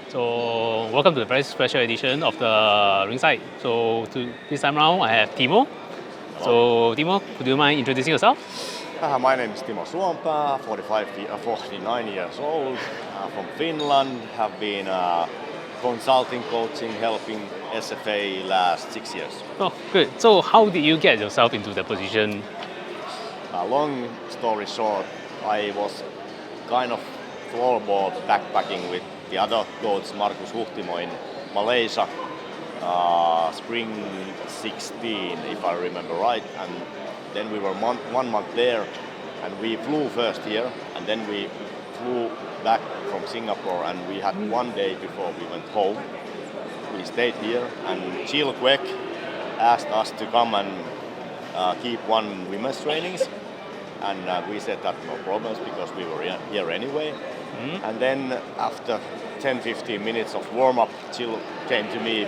So welcome to the very special edition of the Rinkside. So this time around I have Timo. So Timo, would you mind introducing yourself? My name is Timo Suonpaa, 49 years old, from Finland. Have been consulting, coaching, helping SFA last 6 years. Oh, good. So how did you get yourself into the position? Long story short, I was kind of floorball backpacking with the other coach Markus Huhtimo in Malaysia, spring 16 if I remember right, and then we were 1 month there, and we flew first here, and then we flew back from Singapore, and we had 1 day before we went home. We stayed here, and Jill Queck asked us to come and keep one women's trainings, and we said that no problems because we were here anyway. And then after 10-15 minutes of warm-up, Jill came to me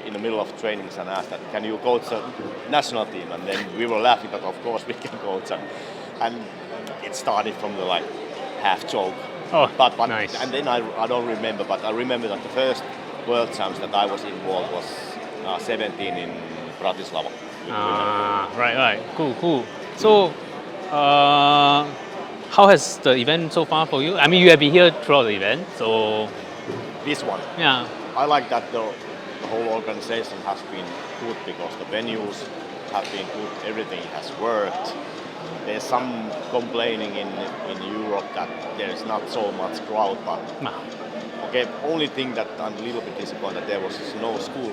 in the middle of trainings and asked that, can you coach the national team? And then we were laughing that of course we can coach, and it started from the half joke. Oh, but nice. And then I don't remember, but I remember that the first World Champs that I was involved was 17 in Bratislava. Right. Cool. So, how has the event so far for you? I mean, you have been here throughout the event, so... This one? Yeah. I like that the whole organization has been good because the venues have been good, everything has worked. There's some complaining in Europe that there's not so much crowd, but okay, only thing that I'm a little bit disappointed there was no school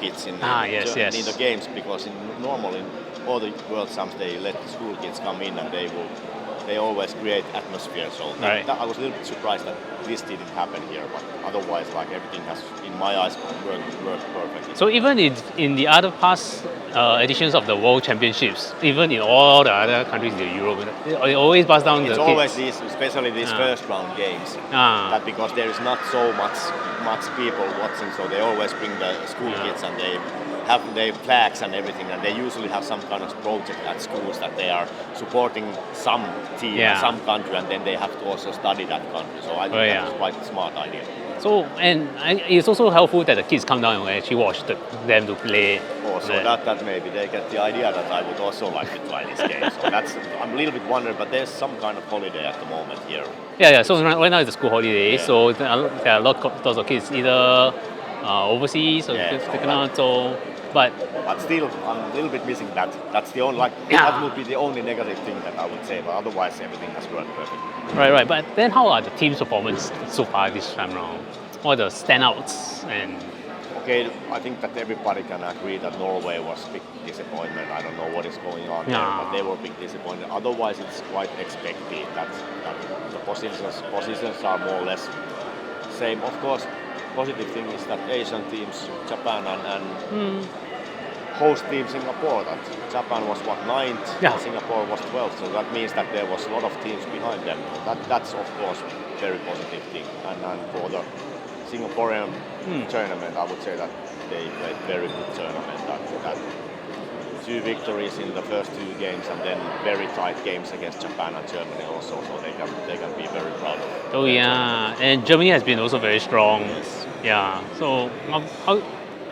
kids in the games, because normally in all the World Champs they let the school kids come in and they always create atmosphere. So I was a little bit surprised that this didn't happen here, but otherwise everything has, in my eyes, worked perfectly. So even in the other past editions of the World Championships, even in all the other countries in Europe, it always passes down it's the always kids. these, especially these first round games, that because there is not so much people watching, so they always bring the school kids and they have their flags and everything, and they usually have some kind of project at schools that they are supporting some team in some country, and then they have to also study that country. So I think that was quite a smart idea. So, and it's also helpful that the kids come down and actually watch them to play. Also, that maybe they get the idea that I would also like to try this game. So I'm a little bit wondering, but there's some kind of holiday at the moment here. Yeah. So right now it's a school holiday, so there are lots of kids either overseas or taken out. So, but still, I'm a little bit missing that. That's the only that would be the only negative thing that I would say. But otherwise, everything has worked perfectly. Right. But then, how are the team's performance so far this time around? What are the standouts and? Okay, I think that everybody can agree that Norway was a big disappointment. I don't know what is going on there, but they were a big disappointment. Otherwise, it's quite expected that the positions are more or less same. Of course, positive thing is that Asian teams, Japan and host team Singapore, that Japan was 9th and Singapore was 12th, so that means that there was a lot of teams behind them. That's of course very positive thing, and for the Singaporean tournament, I would say that they played very good tournament. That 2 victories in the first 2 games, and then very tight games against Japan and Germany also, so they can be very proud of it. Oh yeah, and Germany has been also very strong. Yes. Yeah. So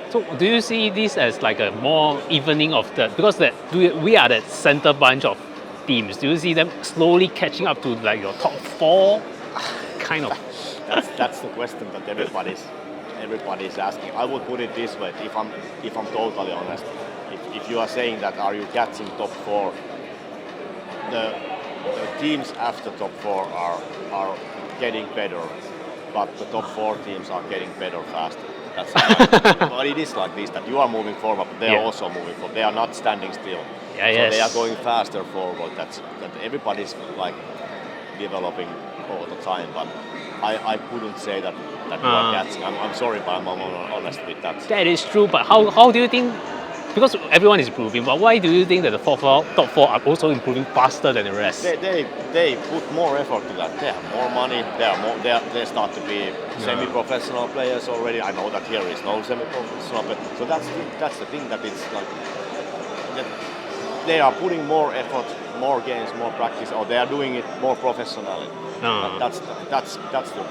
so do you see this as like a more evening of because we are that center bunch of teams? Do you see them slowly catching up to like your top 4 kind of? That's the question that everybody's asking. I would put it this way: if I'm totally honest, if you are saying that are you catching top 4, the teams after top 4 are getting better, but the top 4 teams are getting better faster. But it is like this, that you are moving forward, but they are also moving forward. They are not standing still. So they are going faster forward. That everybody's like developing all the time, but I couldn't say that you are catching. I'm sorry, but I'm honest with that. That is true, but how do you think? Because everyone is improving, but why do you think that the top 4 are also improving faster than the rest? They put more effort to that. They have more money. They start to be semi-professional players already. I know that here is no semi-professional, but so that's the thing, that it's like that they are putting more effort, more games, more practice, or they are doing it more professionally. That's the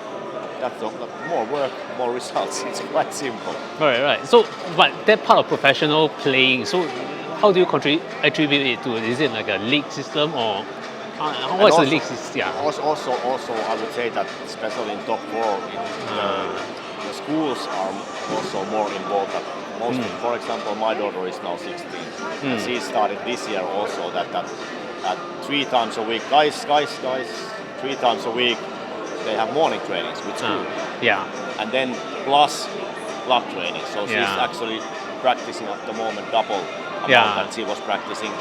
that's all. More work, more results. It's quite simple. Right. So, but that part of professional playing, so how do you attribute it to? Is it like a league system or what's the league system? Yeah. Also, I would say that especially in top 4, the schools are also more involved. Most, for example, my daughter is now 16. And she started this year also that 3 times a week, guys, 3 times a week they have morning trainings with school. And then plus club training. So she's actually practicing at the moment double amount that she was practicing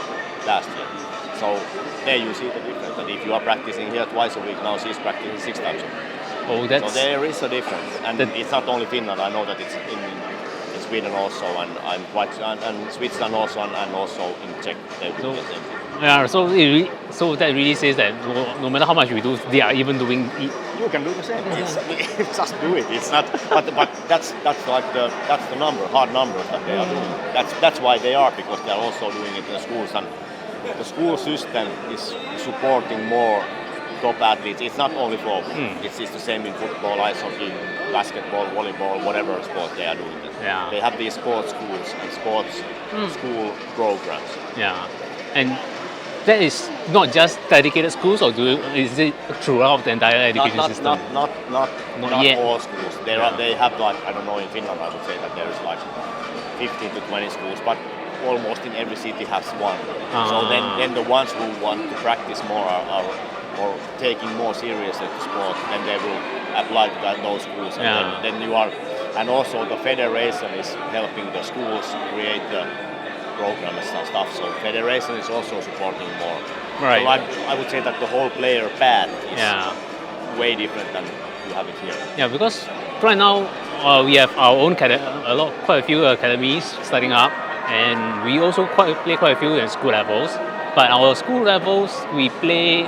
last year. So there you see the difference. That if you are practicing here twice a week, now she's practicing 6 times a week. Oh, so there is a difference, and it's not only Finland. I know that it's in Sweden also, and I'm quite and Switzerland also, and also in Czech they do the same thing. Yeah, so that really says that no matter how much we do, they are even doing. You can do the same. It's just do it. It's not, but that's like that's the hard numbers that they are doing. That's why they are, because they are also doing it in the schools, and the school system is supporting more top athletes. It's not only for it's the same in football, ice hockey, basketball, volleyball, whatever sport they are doing. They have these sports schools and sports school programs. And that is not just dedicated schools, or is it throughout the entire education system? Not all schools. They have like, I don't know, in Finland I would say that there is like 15 to 20 schools, but almost in every city has one. So then the ones who want to practice more are or taking more seriously the sport, then they will apply to those schools. And then you are, and also the federation is helping the schools create the programs and stuff. So federation is also supporting more. Right. So I would say that the whole player path is way different than you have it here. Yeah, because right now we have our own quite a few academies starting up, and we also play quite a few in school levels. But our school levels we play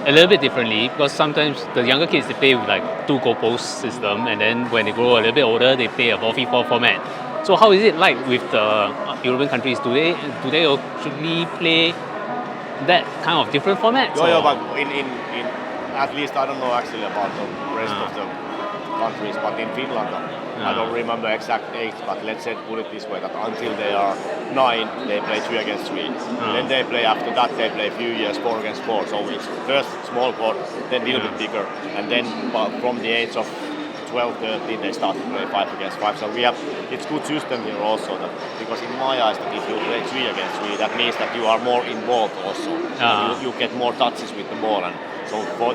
a little bit differently, because sometimes the younger kids, they play with like 2 goalpost system, and then when they grow a little bit older, they play a 4v4 format. So how is it like with the European countries? Do they actually play that kind of different formats? Yeah, but in at least I don't know actually about the rest of the countries, but in Finland I don't remember exact age, but let's say put it this way, that until they are 9 they play 3 against 3. Then they play, after that they play a few years 4 against 4. So it's first small court, then a little bit bigger, and then from the age of 12, 13 they start to play 5 against 5. So it's good system here also, that, because in my eyes that if you play 3 against 3, that means that you are more involved also. You get more touches with the ball, and so for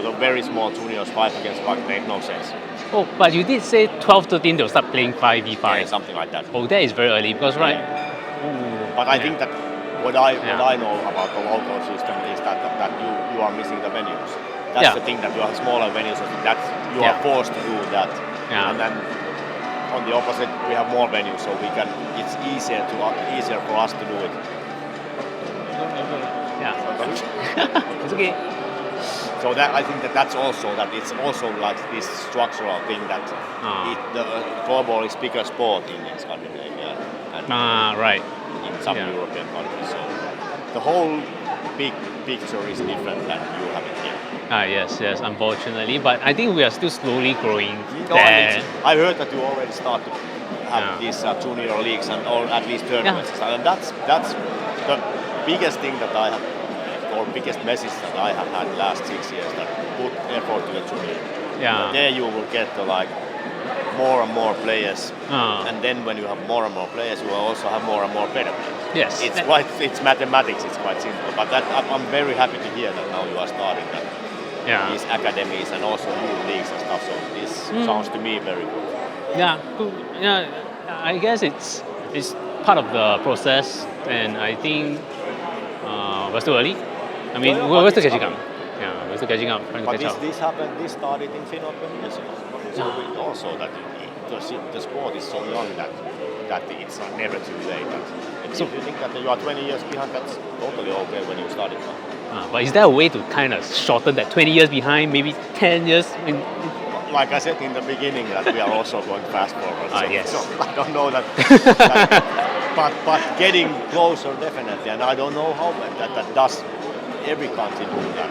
the very small juniors 5 against 5 makes no sense. Oh, but you did say 12, 13 they'll start playing 5v5. Yeah, something like that. Oh, that is very early, because But I think that what I know about the local system is that you are missing the venues. That's the thing, that you have smaller venues, that you are forced to do that. And then on the opposite, we have more venues, so it's easier for us to do it. It's okay. So that I think that's also it's also like this structural thing that the floorball is bigger sport in Scandinavia and right. in some European countries. So the whole big picture is different than you have it here. Yes, unfortunately, but I think we are still slowly growing. I heard that you already start to have these junior leagues or at least tournaments, and that's the biggest thing that I have, or biggest message that I have had the last 6 years, that put effort to the junior. There you will get more and more players, and then when you have more and more players, you will also have more and more better players. Yes, it's mathematics. It's quite simple, but I'm very happy to hear that now you are starting that. These academies and also new leagues and stuff. So this sounds to me very good. I guess it's part of the process, and I think we're still early. I mean, we're still catching up. We're still catching up. But this started in Finland 20 years ago. So also that the sport is so young that it's never too late. So if you think that you are 20 years behind, that's totally okay when you started now. But is there a way to kind of shorten that 20 years behind, maybe 10 years? Like I said in the beginning, that we are also going fast forward. So I don't know that, but getting closer definitely. And I don't know how that does every country do that.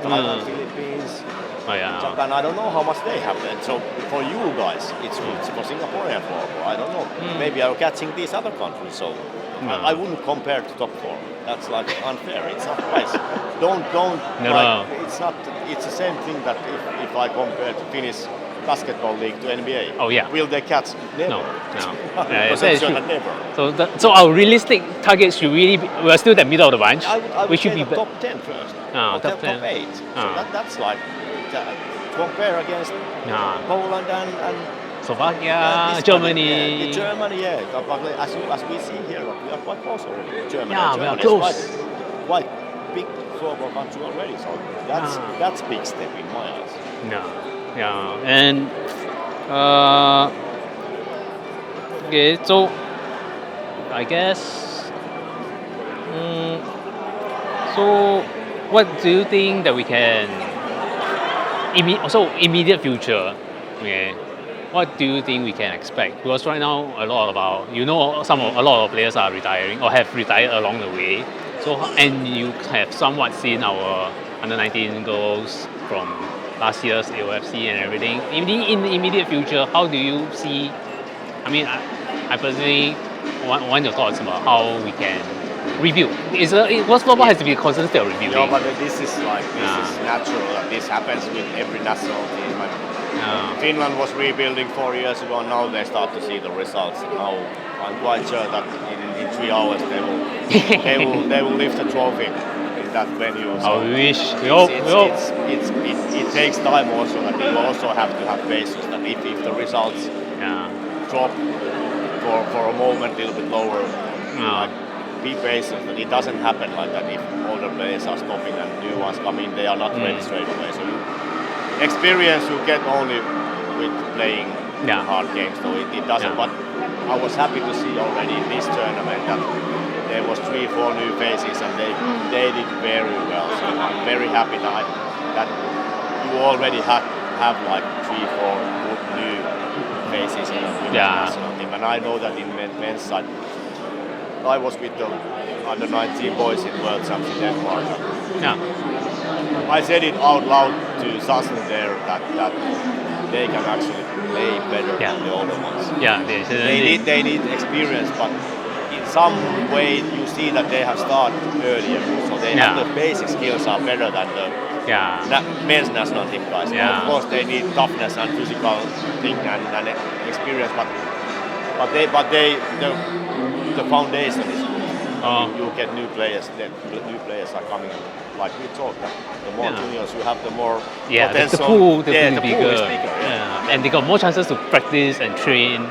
Thailand, Philippines, Oh yeah. Japan, I don't know how much they have. And so for you guys, it's for Singaporean floorball. I don't know. Maybe I'm catching these other countries. So I wouldn't compare to top 4. That's like unfair. It's not nice. Don't. No. It's not. It's the same thing that if I compare to Finnish basketball league to NBA. Oh yeah. Will they catch? Never. No. Yeah, that is true. Never. So our realistic target should really be, we're still the middle of the bunch. I would we should say be the top 10 first. Or top 10. Top 8. So that's like compare against Poland and Slovakia, Germany. Germany, yeah. But as we see here, we are quite close already. Germany. Yeah, we are Germany close. is quite big floorball country already. So that's big step in my eyes. Yeah, and okay, so I guess. So, what do you think that we can? Immediate future. Okay, what do you think we can expect? Because right now, a lot of our, a lot of players are retiring or have retired along the way. So, and you have somewhat seen our under-19 girls from last year's AOFC and everything. In the immediate future, how do you see? I mean, I personally want your thoughts about how we can review. What's floorball has to be a constant state of reviewing. No, but this is natural. This happens with every national team. Finland was rebuilding 4 years ago. Now they start to see the results. Now I'm quite sure that in 3 hours they will lift the trophy in that venue. So I wish. It takes time also, and you also have to have patience. That if the results drop for a moment a little bit lower, be patient. That it doesn't happen like that. If older players are stopping and new ones come in, they are not ready straight away. So experience you get only with playing hard games. So it doesn't. But I was happy to see already in this tournament that there was 3-4 new faces and they did very well. So I'm very happy that you already have like 3-4 good new faces in the national team. And I know that in men's side, I was with the under-19 boys in World Champs in Denmark. I said it out loud to Sassen there that they can actually play better than the older ones. They need experience, but in some way you see that they have started earlier, so they have the basic skills are better than the men's national team guys. Of course, they need toughness and physical thing and experience, but the foundation is good. You get new players. The new players are coming, like we talked. The more juniors you have, the more potential. The pool is bigger. Is bigger. And they got more chances to practice and train.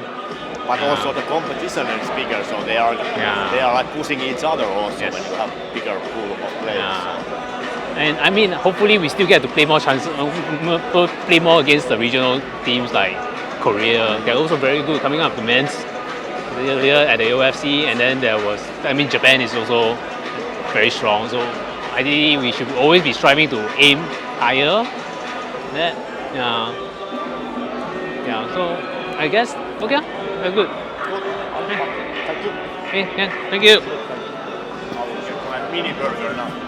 But also the competition is bigger, so they are like pushing each other also when you have bigger pool of players. And I mean, hopefully we still get to play more chances, play more against the regional teams like Korea. They're also very good coming up. The men's earlier at the AOFC, and then Japan is also very strong. So ideally, we should always be striving to aim higher. So I guess very good. Thank you. Thank you. I'll get my mini burger now.